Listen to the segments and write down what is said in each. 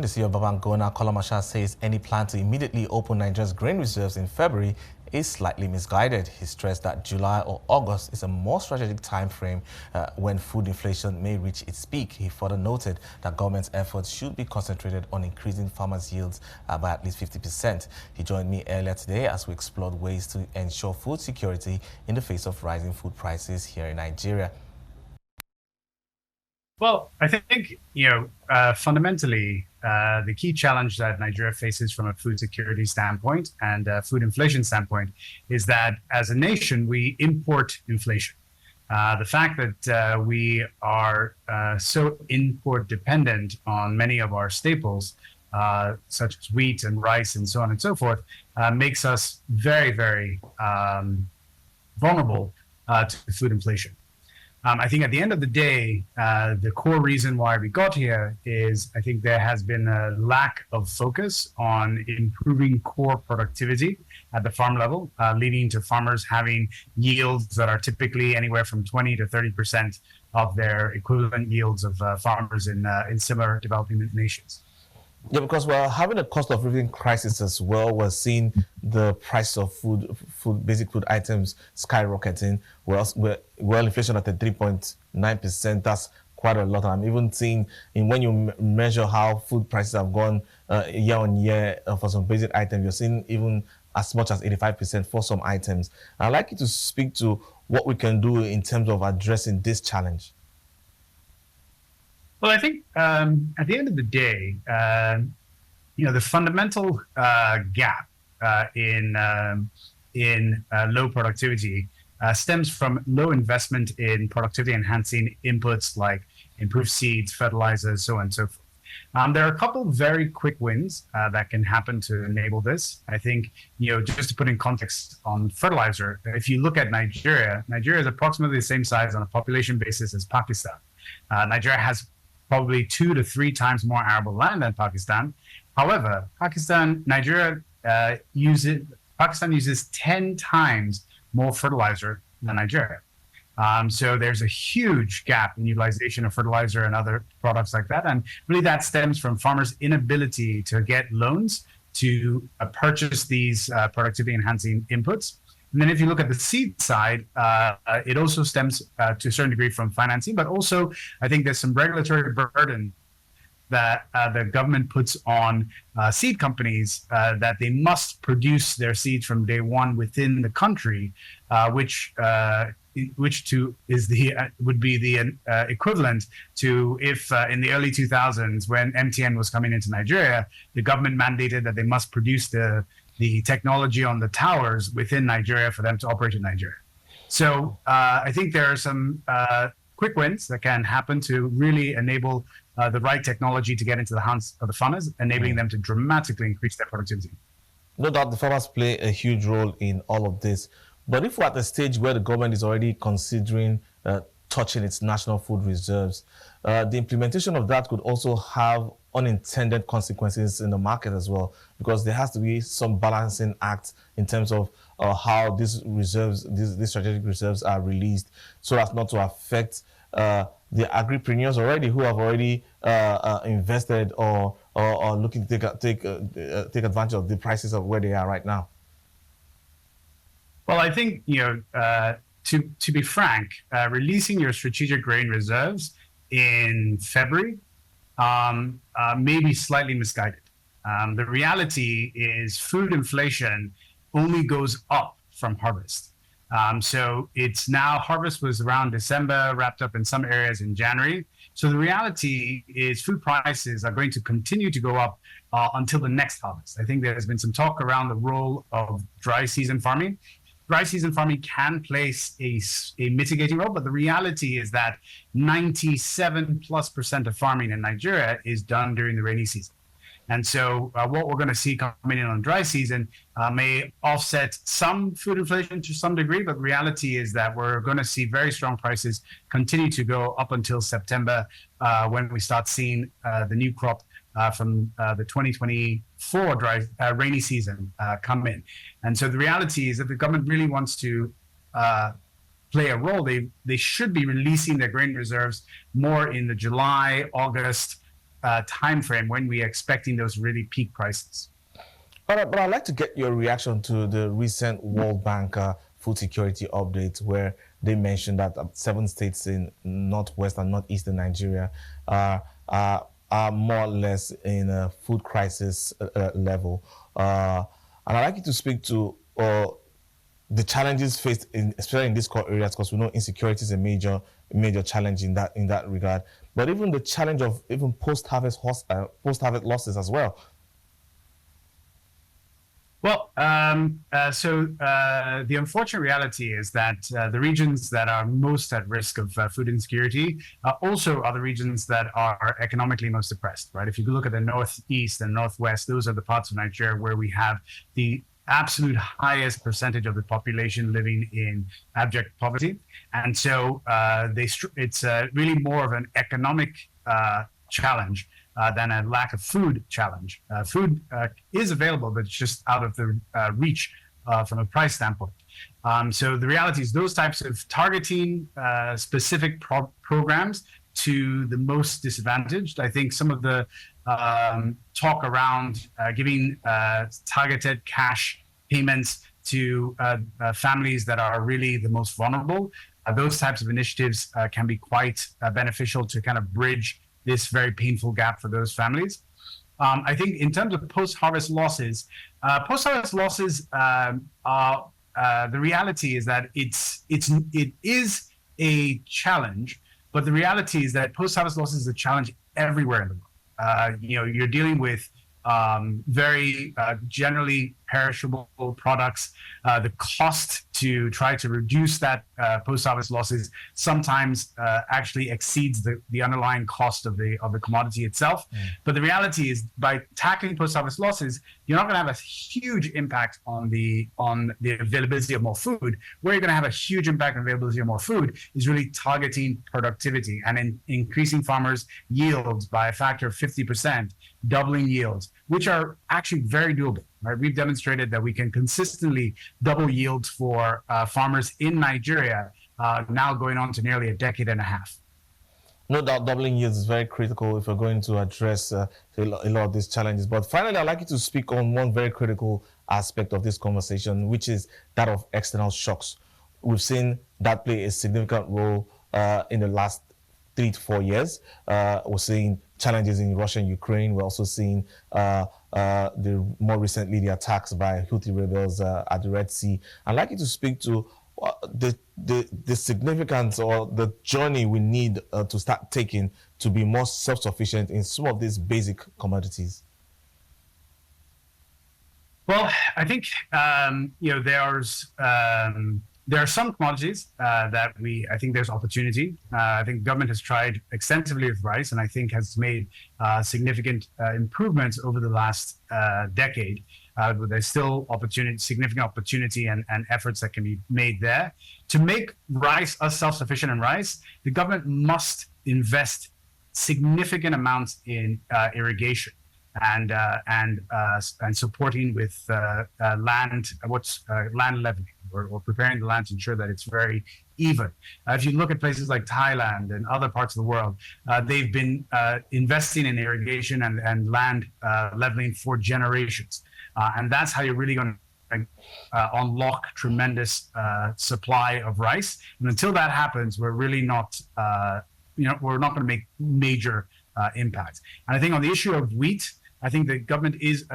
the CEO of Babban Gona, Kola Masha, says any plan to immediately open Nigeria's grain reserves in February is slightly misguided. He stressed that July or August is a more strategic time frame when food inflation may reach its peak. He further noted that government's efforts should be concentrated on increasing farmers' yields by at least 50%. He joined me earlier today as we explored ways to ensure food security in the face of rising food prices here in Nigeria. Well, I think, fundamentally, the key challenge that Nigeria faces from a food security standpoint and food inflation standpoint is that as a nation, we import inflation. The fact that we are so import dependent on many of our staples, such as wheat and rice and so on and so forth, makes us very, very vulnerable to food inflation. I think at the end of the day, the core reason why we got here is I think there has been a lack of focus on improving core productivity at the farm level, leading to farmers having yields that are typically anywhere from 20 to 30% of their equivalent yields of farmers in similar developing nations. Yeah, because we're having a cost of living crisis as well. We're seeing the price of basic food items skyrocketing. Well, inflation at 3.9%. That's quite a lot. I'm even seeing when you measure how food prices have gone year on year for some basic items, you're seeing even as much as 85% for some items. I'd like you to speak to what we can do in terms of addressing this challenge. Well, I think at the end of the day, the fundamental gap in low productivity stems from low investment in productivity-enhancing inputs like improved seeds, fertilizers, so on and so forth. There are a couple of very quick wins that can happen to enable this. I think, just to put in context on fertilizer, if you look at Nigeria is approximately the same size on a population basis as Pakistan. Nigeria has probably 2 to 3 times more arable land than Pakistan. However, Pakistan uses 10 times more fertilizer than Nigeria. So there's a huge gap in utilization of fertilizer and other products like that. And really that stems from farmers' inability to get loans to purchase these productivity enhancing inputs. And then if you look at the seed side, it also stems to a certain degree from financing, but also I think there's some regulatory burden that the government puts on seed companies that they must produce their seeds from day one within the country, which would be the equivalent to if in the early 2000s when MTN was coming into Nigeria, the government mandated that they must produce the technology on the towers within Nigeria for them to operate in Nigeria. So I think there are some quick wins that can happen to really enable the right technology to get into the hands of the farmers, enabling them to dramatically increase their productivity. No doubt the farmers play a huge role in all of this. But if we're at a stage where the government is already considering touching its national food reserves, the implementation of that could also have unintended consequences in the market as well, because there has to be some balancing act in terms of how these reserves, these strategic reserves are released, so as not to affect the agripreneurs already who have already invested or looking to take advantage of the prices of where they are right now. Well, I think to be frank, releasing your strategic grain reserves in February may be slightly misguided. The reality is food inflation only goes up from harvest. So it's now harvest was around December, wrapped up in some areas in January. So the reality is food prices are going to continue to go up until the next harvest. I think there's been some talk around the role of dry season farming. Dry season farming can play a mitigating role, but the reality is that 97+% of farming in Nigeria is done during the rainy season. And so what we're going to see coming in on dry season may offset some food inflation to some degree, but the reality is that we're going to see very strong prices continue to go up until September when we start seeing the new crop from the 2024 rainy season come in. And so the reality is that the government really wants to play a role. They should be releasing their grain reserves more in the July, August time frame when we are expecting those really peak prices. But I'd like to get your reaction to the recent World Bank food security update, where they mentioned that 7 states in northwest and northeastern Nigeria are more or less in a food crisis level. And I'd like you to speak to the challenges faced, especially in these core areas, because we know insecurity is a major challenge in that regard. But even the challenge of even post-harvest losses as well. Well, the unfortunate reality is that the regions that are most at risk of food insecurity also are the regions that are economically most depressed, right? If you look at the northeast and northwest, those are the parts of Nigeria where we have the absolute highest percentage of the population living in abject poverty. And so it's really more of an economic challenge than a lack of food challenge. Food is available, but it's just out of the reach from a price standpoint. So the reality is those types of targeting specific programs to the most disadvantaged. I think some of the talk around giving targeted cash payments to families that are really the most vulnerable, those types of initiatives can be quite beneficial to kind of bridge this very painful gap for those families. I think in terms of post-harvest losses, are the reality is that it is a challenge, but the reality is that post-harvest losses is a challenge everywhere in the world. You're dealing with very generally perishable products. The cost to try to reduce that post-harvest losses sometimes actually exceeds the underlying cost of the commodity itself. But the reality is, by tackling post-harvest losses, you're not going to have a huge impact on the availability of more food. Where you're going to have a huge impact on availability of more food is really targeting productivity and increasing farmers' yields by a factor of 50%, doubling yields, which are actually very doable. Right? We've demonstrated that we can consistently double yields for farmers in Nigeria, now going on to nearly a decade and a half. No doubt doubling yields is very critical if we're going to address a lot of these challenges. But finally, I'd like you to speak on one very critical aspect of this conversation, which is that of external shocks. We've seen that play a significant role in the last 3 to 4 years. We're seeing challenges in Russia and Ukraine. We're also seeing more recently the attacks by Houthi rebels at the Red Sea. I'd like you to speak to the significance or the journey we need to start taking to be more self-sufficient in some of these basic commodities. Well, I think there are some commodities that I think there's opportunity. I think government has tried extensively with rice, and I think has made significant improvements over the last decade. But there's still significant opportunity and efforts that can be made there. To make us self-sufficient in rice, the government must invest significant amounts in irrigation and supporting with land leveling, or preparing the land to ensure that it's very even. If you look at places like Thailand and other parts of the world, they've been investing in irrigation and land leveling for generations. And that's how you're really going to unlock tremendous supply of rice. And until that happens, we're really not, we're not going to make major impact. And I think on the issue of wheat, I think the government is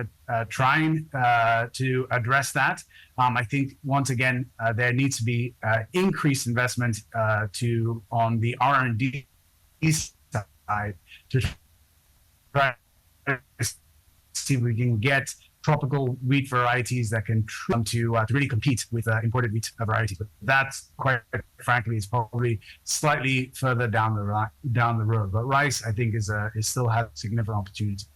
trying to address that. I think, once again, there needs to be increased investment on the R&D side to try to see if we can get tropical wheat varieties that can to really compete with imported wheat varieties. But that's, quite frankly, is probably slightly further down the road. But rice, I think, is still has significant opportunity.